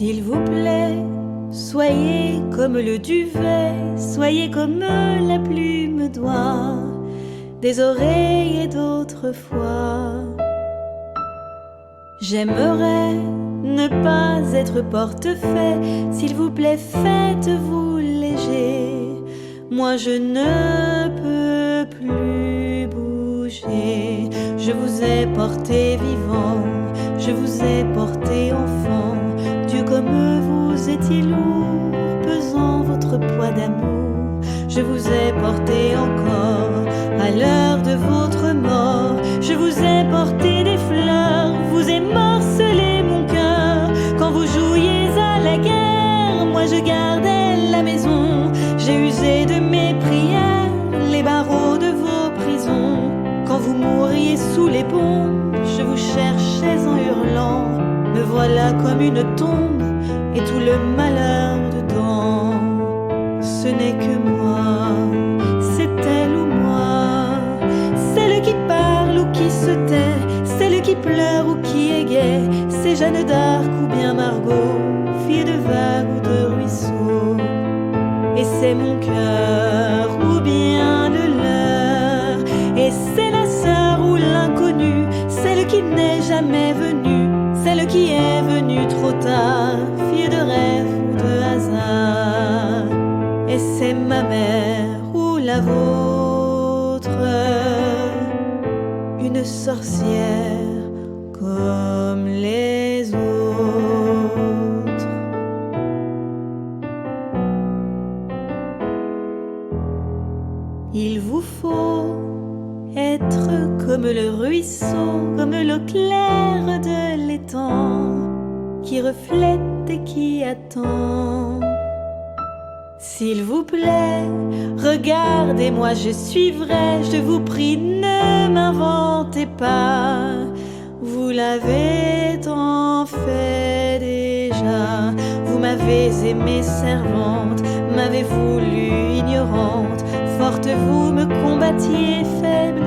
S'il vous plaît, soyez comme le duvet, soyez comme la plume d'oie des oreilles d'autrefois. J'aimerais ne pas être portefaix, s'il vous plaît, faites-vous léger. Moi je ne peux plus bouger. Je vous ai porté vivant, je vous ai porté enfant. Dieu, comme vous étiez lourd, pesant votre poids d'amour. Je vous ai porté encore à l'heure de votre mort. Je vous ai porté des fleurs, vous ai morcelé mon cœur. Quand vous jouiez à la guerre, moi je gardais la maison. J'ai usé de mes prières les barreaux de vos prisons. Quand vous mourriez sous les bombes, je vous cherchais en hurlant. Me voilà comme une tombe et tout le malheur dedans. Ce n'est que moi, c'est elle ou moi, celle qui parle ou qui se tait, celle qui pleure ou qui est gaie. C'est Jeanne d'Arc ou bien Margot, fille de vague ou de ruisseau. Et c'est mon cœur ou bien le leur, et c'est la sœur ou l'inconnue, celle qui n'est jamais venue, celle qui est venue trop tard, fille de rêve ou de hasard. Et c'est ma mère ou la vôtre, une sorcière comme les autres. Il vous faut être comme le ruisseau, comme l'eau claire de l'étang, qui reflète et qui attend. S'il vous plaît, regardez-moi, je suis vrai, je vous prie, ne m'inventez pas. Vous l'avez tant fait déjà. Vous m'avez aimée servante, m'avez voulu ignorante. Forte vous me combattiez, faible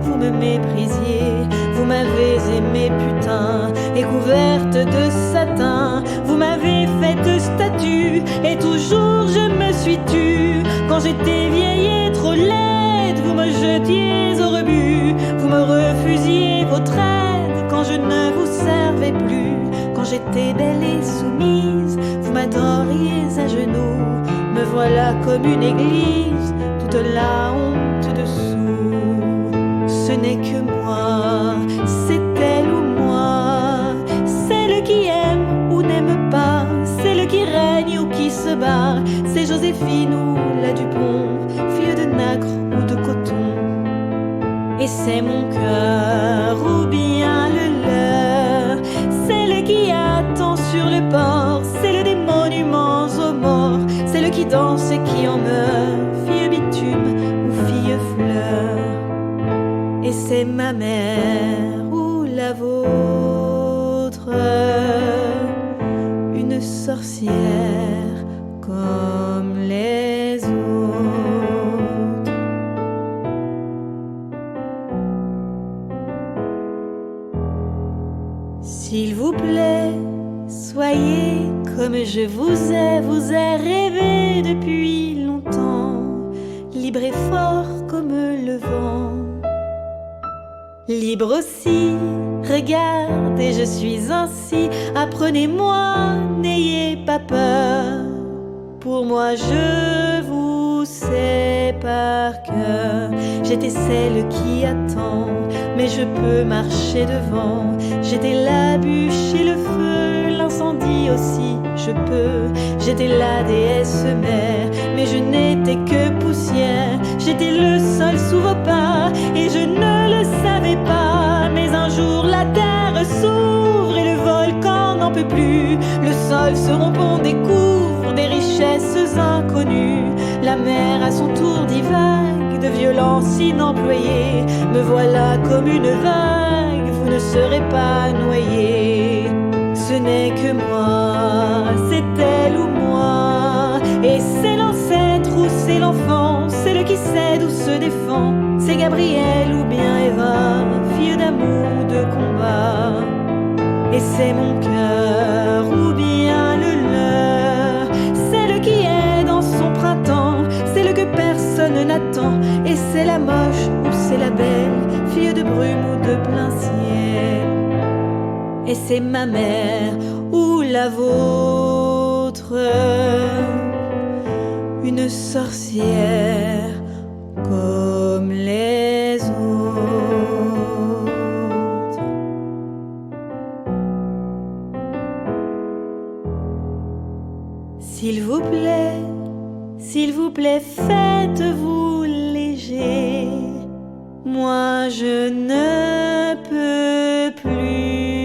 vous me méprisiez. Vous m'avez aimée putain et couverte de satin. Vous m'avez faite statue et toujours je me suis tue. Quand j'étais vieille et trop laide, vous me jetiez au rebut. Vous me refusiez votre aide quand je ne vous servais plus. Quand j'étais belle et soumise, vous m'adoriez à genoux. Me voilà comme une église, toute la honte dessous. Ce n'est que moi, c'est elle ou moi, celle qui aime ou n'aime pas, celle qui règne ou qui se bat. C'est Joséphine ou la Dupont, fille de nacre ou de coton. Et c'est mon cœur ou bien le leur, celle qui attend sur le port, celle des monuments aux morts, celle qui danse et qui en meurt, fille bitume ou fille fleur. Et c'est ma mère ou la vôtre, une sorcière comme les autres. S'il vous plaît, soyez comme je vous ai rêvé depuis longtemps, libre et fort comme le vent. Libre aussi, regardez, je suis ainsi, apprenez-moi, n'ayez pas peur. Pour moi je vous sais par cœur. J'étais celle qui attend, mais je peux marcher devant. J'étais la bûche et le feu, l'incendie aussi, je peux. J'étais la déesse mère, mais je n'étais que poussière. J'étais le sol sous vos pas, et je ne le savais pas. Mais un jour la terre s'ouvre et le volcan n'en peut plus. Le sol se rompt, on découvre des richesses inconnues. La mer à son tour divague de violence inemployée. Me voilà comme une vague, vous ne serez pas noyés. Ce n'est que moi, c'est elle ou moi, et c'est l'ancêtre ou c'est l'enfant, c'est le qui cède ou se défend. C'est Gabriel ou bien Eva, fille d'amour ou de combat. Et c'est mon cœur ou bien personne n'attend. Et c'est la moche ou c'est la belle, fille de brume ou de plein ciel. Et c'est ma mère ou la vôtre, une sorcière comme les autres. S'il vous plaît, faites-vous léger. Moi je ne peux plus.